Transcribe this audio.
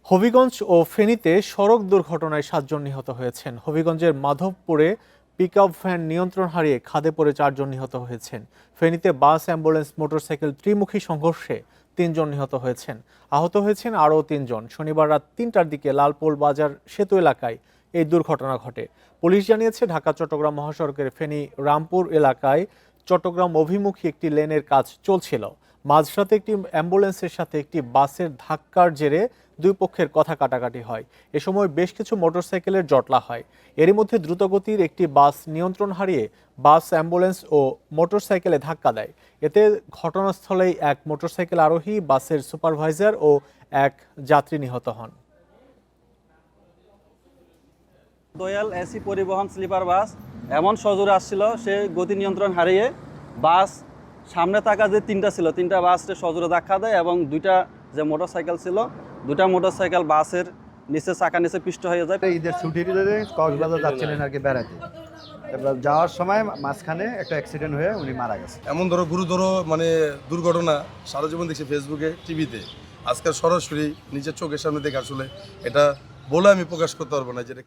হবিগঞ্জ ও ফেনীতে সড়ক দুর্ঘটনায় ৭ জন নিহত হয়েছেন। হবিগঞ্জের মাধবপুরে পিকআপ ভ্যান নিয়ন্ত্রণ হারিয়ে খাদে পড়ে ৪ জন নিহত হয়েছেন। ফেনীতে বাস, অ্যাম্বুলেন্স, মোটরসাইকেল ত্রিমুখী সংঘর্ষে ৩ জন নিহত হয়েছেন। আহত হয়েছেন আরও ৩ জন। শনিবার রাত ৩টার দিকে লালপোল বাজার সেতু এলাকায় এই দুর্ঘটনা ঘটে। পুলিশ জানিয়েছে, ঢাকা-চট্টগ্রাম মহাসড়কের ফেনী রামপুর এলাকায় চট্টগ্রাম অভিমুখী একটি লেনের কাজ চলছিল। মাঝরাতে একটি অ্যাম্বুলেন্সের সাথে একটি বাসের ধাক্কার জেরে দুই পক্ষের কথা কাটাকাটি হয়। এ সময় বেশ কিছু মোটরসাইকেলের জটলা হয়। এরই মধ্যে দ্রুতগতির একটি বাস নিয়ন্ত্রণ হারিয়ে বাস, অ্যাম্বুলেন্স ও মোটরসাইকেলে ধাক্কা দেয়। এতে ঘটনাস্থলেই এক মোটরসাইকেল আরোহী, বাসের সুপারভাইজার ও এক যাত্রী নিহত হন। দয়াল এসি পরিবহন স্লিপার বাস এমন সজোরে আসছিল, সে গতি নিয়ন্ত্রণ হারিয়ে বাস সামনে থাকা যে তিনটা ছিল, তিনটা বাসকে সজোরে ধাক্কা দেয় এবং দুইটা যে মোটরসাইকেল ছিল, দুইটা মোটরসাইকেল বাসের নিচে চাকা নিচে পিষ্ট হয়ে যায়। ঈদের ছুটির দিনে কক্সবাজার যাচ্ছিলেন আর কি বেড়াতে, এবার যাওয়ার সময় মাঝখানে একটা অ্যাক্সিডেন্ট হয়ে উনি মারা গেছে। এমন গুরুতর দুর্ঘটনা সারা জীবন দেখছি ফেসবুকে, টিভিতে, আজকাল সরাসরি নিজের চোখের সামনে দেখে আসলে এটা বলে আমি প্রকাশ করতে পারবো না যেটা